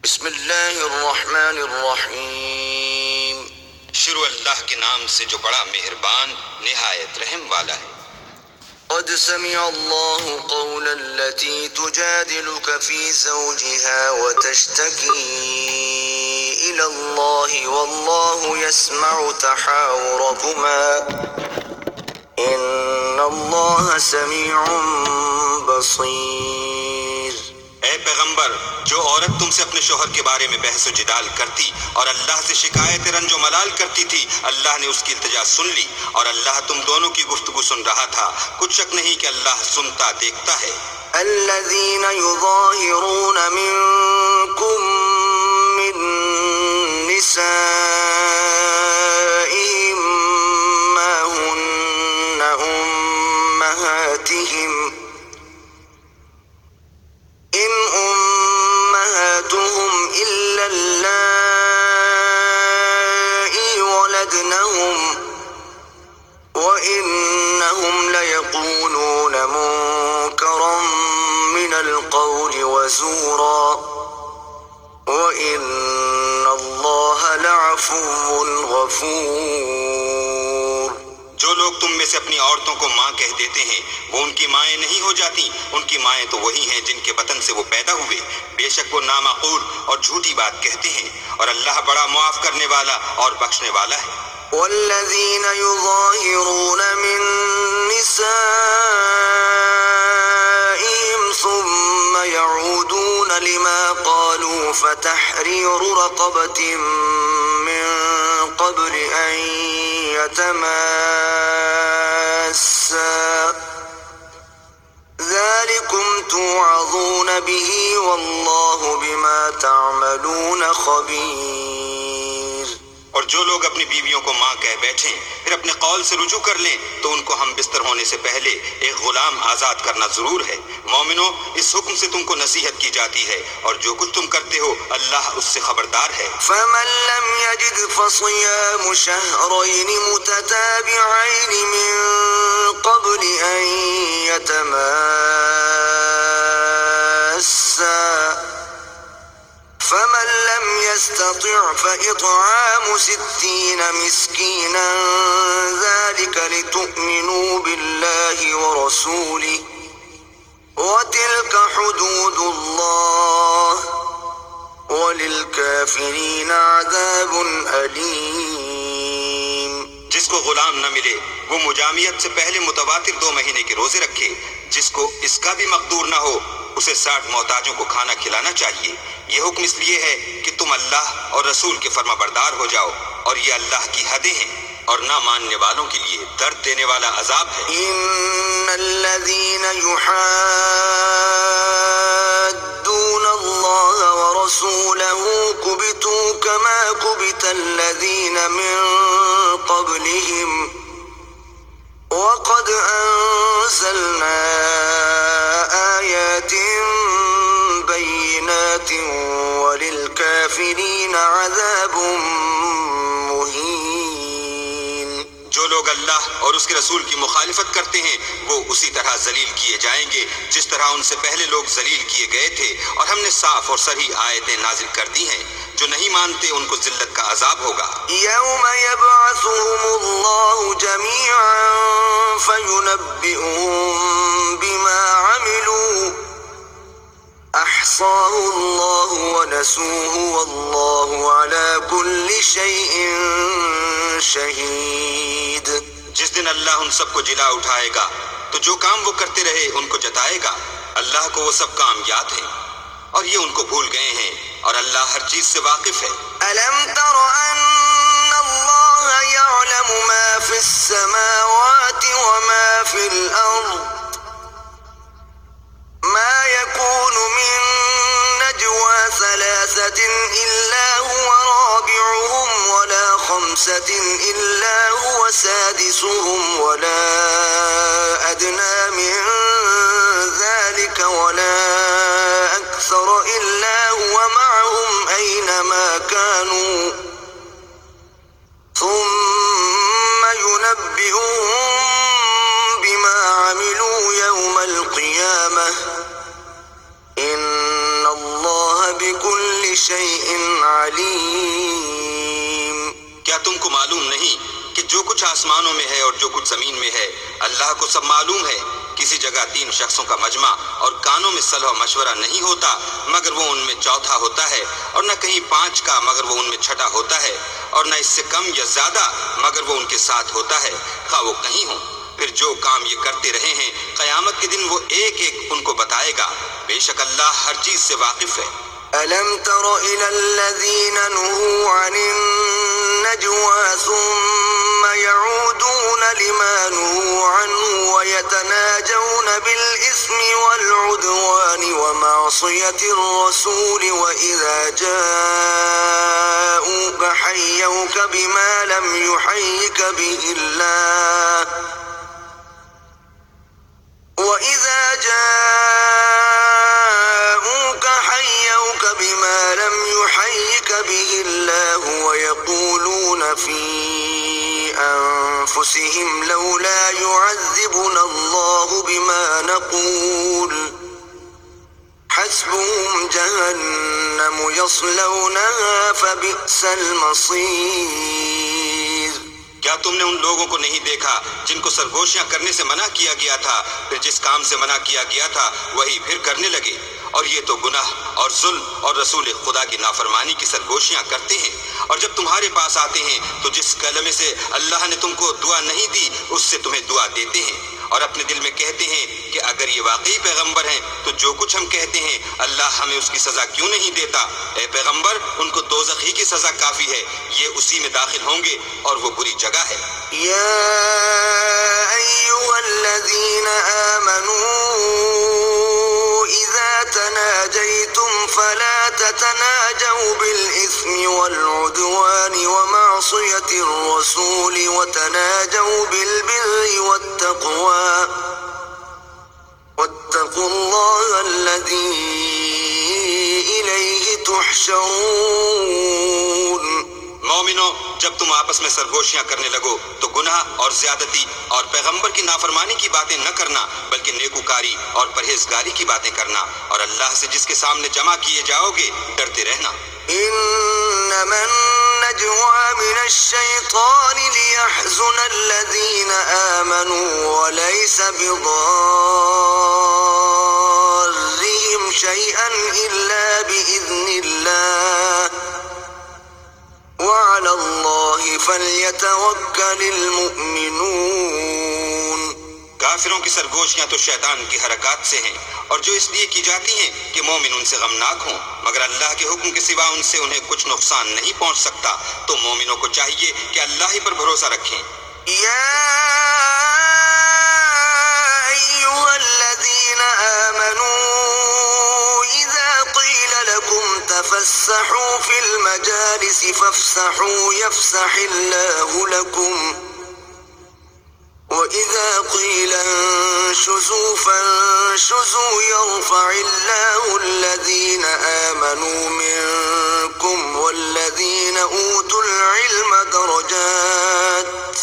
بسم اللہ الرحمن الرحیم، شروع اللہ کے نام سے جو بڑا مہربان نہایت رحم والا ہے۔ قد سمع اللہ قول التي تجادلك في زوجها وتشتكي إلى الله والله يسمع تحاوركما إن الله سميع بصير۔ اے پیغمبر، جو عورت تم سے اپنے شوہر کے بارے میں بحث و جدال کرتی اور اللہ سے شکایت رنج و ملال کرتی تھی، اللہ نے اس کی التجا سن لی اور اللہ تم دونوں کی گفتگو سن رہا تھا۔ کچھ شک نہیں کہ اللہ سنتا دیکھتا ہے۔ الذين يظاهرون منكم من نسائهم ما هن أمهاتهم إن أمهاتهم إلا اللائي ولدنهم وإنهم ليقولون منكرا من القول وزورا وإن الله لعفو غفور۔ جو لوگ تم میں سے اپنی عورتوں کو ماں کہہ دیتے ہیں وہ ان کی مائیں نہیں ہو جاتی، ان کی مائیں تو وہی ہیں جن کے بطن سے وہ پیدا ہوئے۔ بے شک وہ نامعقول اور جھوٹی بات کہتے ہیں، اور اللہ بڑا معاف کرنے والا اور بخشنے والا ہے۔ والذين يظاهرون من نسائهم ثم يعودون لما قالوا فتحرير رقبة من قبل أن يتماسا ذلكم توعظون به والله بما تعملون خبير۔ اور جو لوگ اپنی بیویوں کو ماں کہہ بیٹھیں پھر اپنے قول سے رجوع کر لیں تو ان کو ہم بستر ہونے سے پہلے ایک غلام آزاد کرنا ضرور ہے۔ مومنو، اس حکم سے تم کو نصیحت کی جاتی ہے اور جو کچھ تم کرتے ہو اللہ اس سے خبردار ہے۔ فمن لم يجد فصيام شهرين متتابعين من قبل أن يتماسا فمن لم يستطع فإطعام 60 مسكينا ذلك لتؤمنوا بالله ورسوله وتلك حدود الله وللكافرين عذاب أليم۔ جس کو غلام نہ ملے وہ مجامعت سے پہلے متواتر 2 مہینے کے روزے رکھے۔ جس کو اس کا بھی مقدور نہ ہو اسے 60 محتاجوں کو کھانا کھلانا چاہیے۔ یہ حکم اس لیے ہے کہ تم اللہ اور رسول کے فرما بردار ہو جاؤ، اور یہ اللہ کی حدیں ہیں اور نہ ماننے والوں کے لیے درد دینے والا عذاب ہے۔ ان الذين يحادون الله ورسوله كبتوا كما كبت الذين من قبلهم وقد أنزلنا آيات بينات وللكافرين عذاب مهين۔ جو لوگ اللہ اور اس کے رسول کی مخالفت کرتے ہیں وہ اسی طرح ذلیل کیے جائیں گے جس طرح ان سے پہلے لوگ ذلیل کیے گئے تھے، اور ہم نے صاف اور صریح آیتیں نازل کر دی ہیں۔ جو نہیں مانتے ان کو ذلت کا عذاب ہوگا۔ يوم يبعثهم الله جميعا فينبئهم بما عملوا أحصاه الله ونسوه والله على كل شيء شهيد۔ جس دن اللہ ان سب کو جلا اٹھائے گا تو جو کام وہ کرتے رہے ان کو جتائے گا۔ اللہ کو وہ سب کام یاد ہیں اور یہ ان کو بھول گئے ہیں، اور اللہ ہر چیز سے واقف ہے۔ ألم تر أن الله يعلم ما في السماوات وما في الأرض ما يكون من نجوى 3 إلا هو رابعهم ولا 5 إلا هو سادسهم ولا أدنى من ذلك ولا أكثر إلا هو معهم أينما كانوا ثم ينبئهم بما عملوا يوم القيامة إن الله بكل شيء عليم. کیا تم کو معلوم نہیں کہ جو کچھ آسمانوں میں ہے اور جو کچھ زمین میں ہے اللہ کو سب معلوم ہے؟ کسی جگہ 3 شخصوں کا مجمع اور کانوں میں صلح و مشورہ نہیں ہوتا مگر وہ ان میں چوتھا ہوتا ہے، اور نہ کہیں 5 کا مگر وہ ان میں چھٹا ہوتا ہے، اور نہ اس سے کم یا زیادہ مگر وہ ان کے ساتھ ہوتا ہے، خواہ وہ کہیں ہوں. پھر جو کام یہ کرتے رہے ہیں قیامت کے دن وہ ایک ایک ان کو بتائے گا. بے شک اللہ ہر چیز سے واقف ہے. ألم تر إلى الذين نهوا عن النجوى ثم يعودون لما نهوا عنه ويتناجون بالإثم والعدوان ومعصية الرسول وإذا جاءوك حيوك بما لم يحيك به الله وإذا جاءوك حيوك بما لم يحيك به الله ويقولون في أنفسهم لولا يعذبنا الله بما نقول حسبهم جهنم يصلونها فبئس المصير. کیا تم نے ان لوگوں کو نہیں دیکھا جن کو سرگوشیاں کرنے سے منع کیا گیا تھا، پھر جس کام سے منع کیا گیا تھا وہی پھر کرنے لگے؟ اور یہ تو گناہ اور ظلم اور رسول خدا کی نافرمانی کی سرگوشیاں کرتے ہیں. اور جب تمہارے پاس آتے ہیں تو جس کلمے سے اللہ نے تم کو دعا نہیں دی اس سے تمہیں دعا دیتے ہیں، اور اپنے دل میں کہتے ہیں کہ اگر یہ واقعی پیغمبر ہیں تو جو کچھ ہم کہتے ہیں اللہ ہمیں اس کی سزا کیوں نہیں دیتا؟ اے پیغمبر ان کو دوزخ ہی کی سزا کافی ہے، یہ اسی میں داخل ہوں گے اور وہ بری جگہ ہے. يا أيها الذين آمنوا إذا تناجيتم فلا تتناجوا بالإثم والعدوان ومعصية الرسول وتناجوا بالبر والتقوى واتقوا الله الذي إليه تحشرون. مومنو جب تم آپس میں سرگوشیاں کرنے لگو تو گناہ اور زیادتی اور پیغمبر کی نافرمانی کی باتیں نہ کرنا بلکہ نیکوکاری اور پرہیزگاری کی باتیں کرنا، اور اللہ سے جس کے سامنے جمع کیے جاؤ گے ڈرتے رہنا. إنما النجوى من الشيطان ليحزن الذين آمنوا وليس بضارهم شيئا إلا بإذن الله وعلى الله فليتوكل المؤمنون. کافروں کی سرگوشیاں تو شیطان کی حرکات سے ہیں، اور جو اس لیے کی جاتی ہیں کہ مومن ان سے غمناک ہوں، مگر اللہ کے حکم کے سوا ان سے انہیں کچھ نقصان نہیں پہنچ سکتا. تو مومنوں کو چاہیے کہ اللہ ہی پر بھروسہ رکھیں. يا أيها الذين آمنوا إذا قيل لكم تفسحوا في المجالس فافسحوا يفسح الله لكم وإذا قيل انشزوا فانشزوا يرفع الله الذين آمنوا منكم والذين أوتوا العلم درجات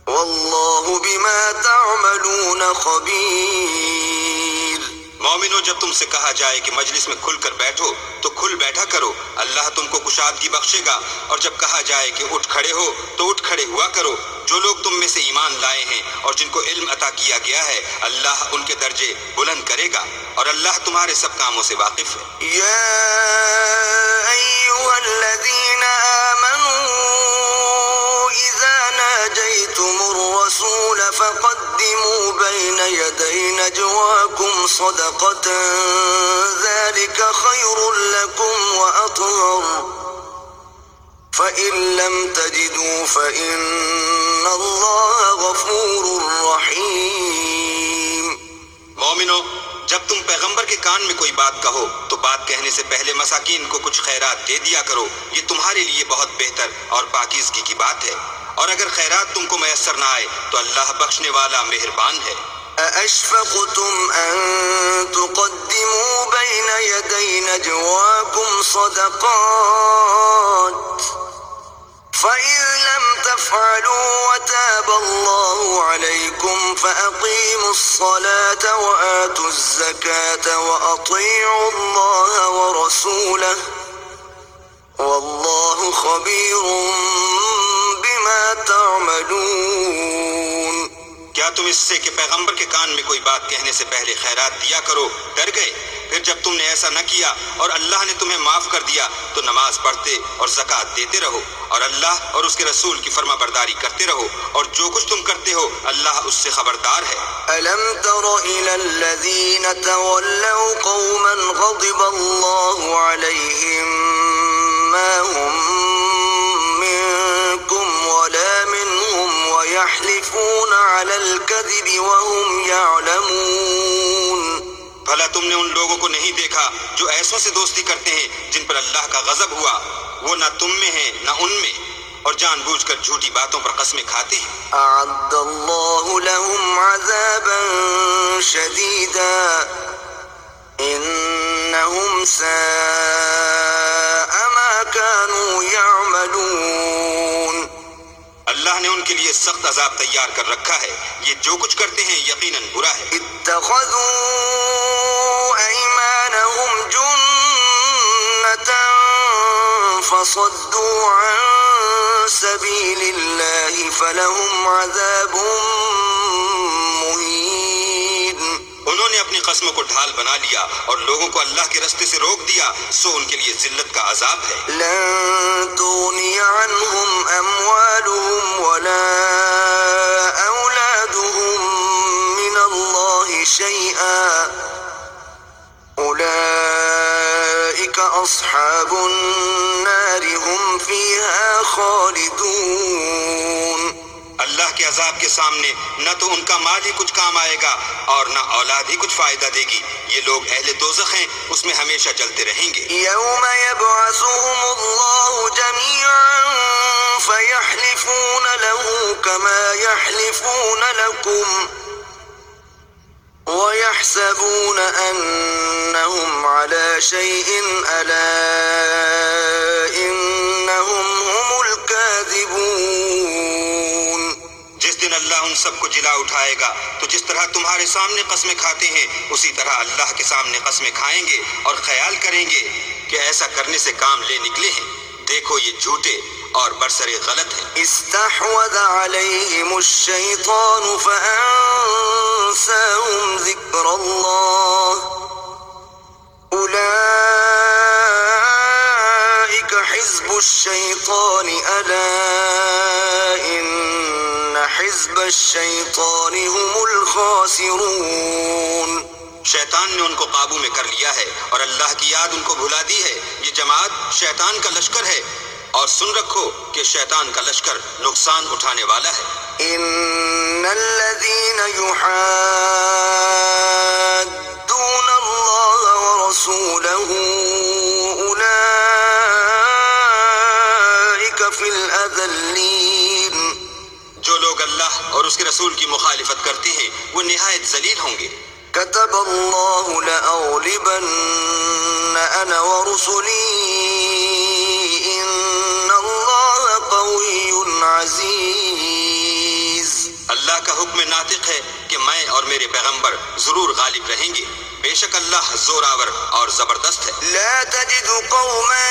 والله بما تعملون خبير. مومنو جب تم سے کہا جائے کہ مجلس میں کھل کر بیٹھو تو کھل بیٹھا کرو، اللہ تم کو کشادگی بخشے گا. اور جب کہا جائے کہ اٹھ کھڑے ہو تو اٹھ کھڑے ہوا کرو. جو لوگ تم میں سے ایمان لائے ہیں اور جن کو علم عطا کیا گیا ہے اللہ ان کے درجے بلند کرے گا، اور اللہ تمہارے سب کاموں سے واقف ہے. يا أيها الذين آمنوا إذا ناجيتم الرسول فقدموا بين يدي نجواكم صدقة ذلك خير لكم وأطهر فإن لم تجدوا فإن الله غفور رحيم. مومنو جب تم پیغمبر کے کان میں کوئی بات کہو تو بات کہنے سے پہلے مساکین کو کچھ خیرات دے دیا کرو، یہ تمہارے لیے بہت بہتر اور پاکیزگی کی بات ہے. اور اگر خیرات تم کو میسر نہ آئے تو اللہ بخشنے والا مہربان ہے. أأشفقتم أن تقدموا بين يدي نجواكم صدقات فإن لم تفعلوا وتاب الله عليكم فأقيموا الصلاة وآتوا الزكاة وأطيعوا الله ورسوله والله خبير بما تعملون. کیا تم اس سے کہ پیغمبر کے کان میں کوئی بات کہنے سے پہلے خیرات دیا کرو ڈر گئے؟ پھر جب تم نے ایسا نہ کیا اور اللہ نے تمہیں معاف کر دیا تو نماز پڑھتے اور زکوٰۃ دیتے رہو اور اللہ اور اس کے رسول کی فرما برداری کرتے رہو اور جو کچھ تم کرتے ہو اللہ اس سے خبردار ہے. ألم تر إلى الذين تولوا قوما غضب الله عليهم ما هم منكم ولا منهم ويحلفون على الكذب وهم يعلمون. بھلا تم نے ان لوگوں کو نہیں دیکھا جو ایسوں سے دوستی کرتے ہیں جن پر اللہ کا غضب ہوا؟ وہ نہ تم میں ہیں نہ ان میں، اور جان بوجھ کر جھوٹی باتوں پر قسمیں کھاتے ہیں. أعد الله لهم عذابا شديدا إنهم ساء ما كانوا يعملون. اللہ نے ان کے لیے سخت عذاب تیار کر رکھا ہے، یہ جو کچھ کرتے ہیں یقیناً برا ہے. اتخذوا أيمانهم جنة فصدوا عن سبيل الله فلهم عذاب مهين. انہوں نے اپنی قسموں کو ڈھال بنا لیا اور لوگوں کو اللہ کے رستے سے روک دیا، سو ان کے لیے ذلت کا عذاب ہے. لن تغني عنهم أموالهم ولا أولادهم من الله شيئا أولئك أصحاب النار هم فيها خالدون. اللہ کے عذاب کے سامنے نہ تو ان کا مال ہی کچھ کام آئے گا اور نہ اولاد ہی کچھ فائدہ دے گی. یہ لوگ اہل دوزخ ہیں، اس میں ہمیشہ جلتے رہیں گے. يوم يبعثهم الله جميعا فيحلفون له كما يحلفون لكم ويحسبون أنهم على شيء ألا إنهم هم الكاذبون. جس دن اللہ ان سب کو جلا اٹھائے گا تو جس طرح تمہارے سامنے قسمیں کھاتے ہیں اسی طرح اللہ کے سامنے قسمیں کھائیں گے اور خیال کریں گے کہ ایسا کرنے سے کام لے نکلے ہیں. دیکھو یہ جھوٹے اور برسر غلط ہیں. استحوذ عليهم الشيطان فأنساهم ذكر الله أولئك حزب الشيطان ألا إن حزب الشيطان هم الخاسرون. شیطان نے ان کو قابو میں کر لیا ہے اور اللہ کی یاد ان کو بھلا دی ہے. یہ جماعت شیطان کا لشکر ہے اور سن رکھو کہ شیطان کا لشکر نقصان اٹھانے والا ہے. إن الذين يحادون الله ورسوله أولئك في الأذلين. جو لوگ اللہ اور اس کے رسول کی مخالفت کرتے ہیں وہ نہایت ذلیل ہوں گے. كتب الله لأغلبن أنا ورسلي إن الله قوي عزيز. اللہ کا حکم ناطق ہے کہ میں اور میرے پیغمبر ضرور غالب رہیں گے. بے شک اللہ زوراور اور زبردست ہے. لا تجد قوما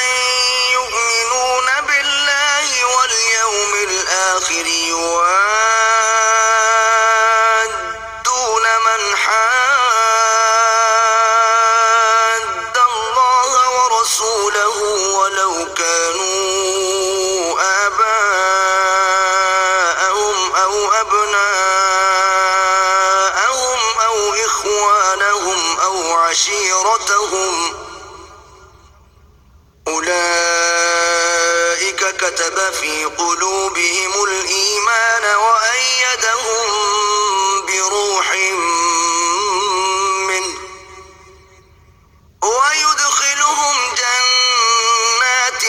يؤمنون بالله واليوم الآخر يوادون من حاد الله ورسوله ولو كانوا آباءهم أو أبناءهم أو إخوانهم أو عشيرتهم أولئك كتب في قلوبهم الإيمان وأيدهم بروح منه ويدخلهم جنات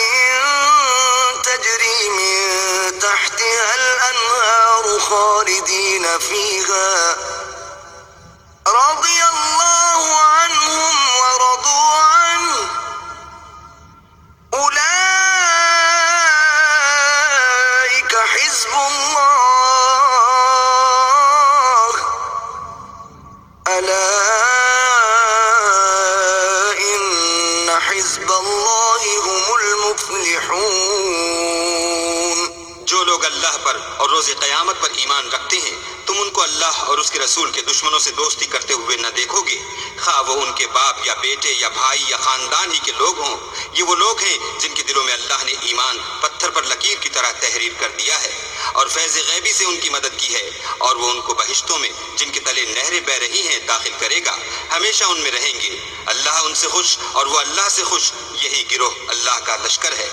تجري من تحتها الأنهار خالدين فيها رضي الله عنهم ورضوا عنه أولئك حزب الله اللہ پر اور روز قیامت پر ایمان رکھتے ہیں تم ان کو اللہ اور اس کے رسول کے دشمنوں سے دوستی کرتے ہوئے نہ دیکھو گے، خواہ وہ ان کے باپ یا بیٹے یا بھائی یا خاندان ہی کے لوگ ہوں۔ یہ وہ لوگ ہیں جن کے دلوں میں اللہ نے ایمان پتھر پر لکیر کی طرح تحریر کر دیا ہے اور فیض غیبی سے ان کی مدد کی ہے، اور وہ ان کو بہشتوں میں جن کے تلے نہریں بہ رہی ہیں داخل کرے گا، ہمیشہ ان میں رہیں گے۔ اللہ ان سے خوش اور وہ اللہ سے خوش، یہی گروہ اللہ کا لشکر ہے۔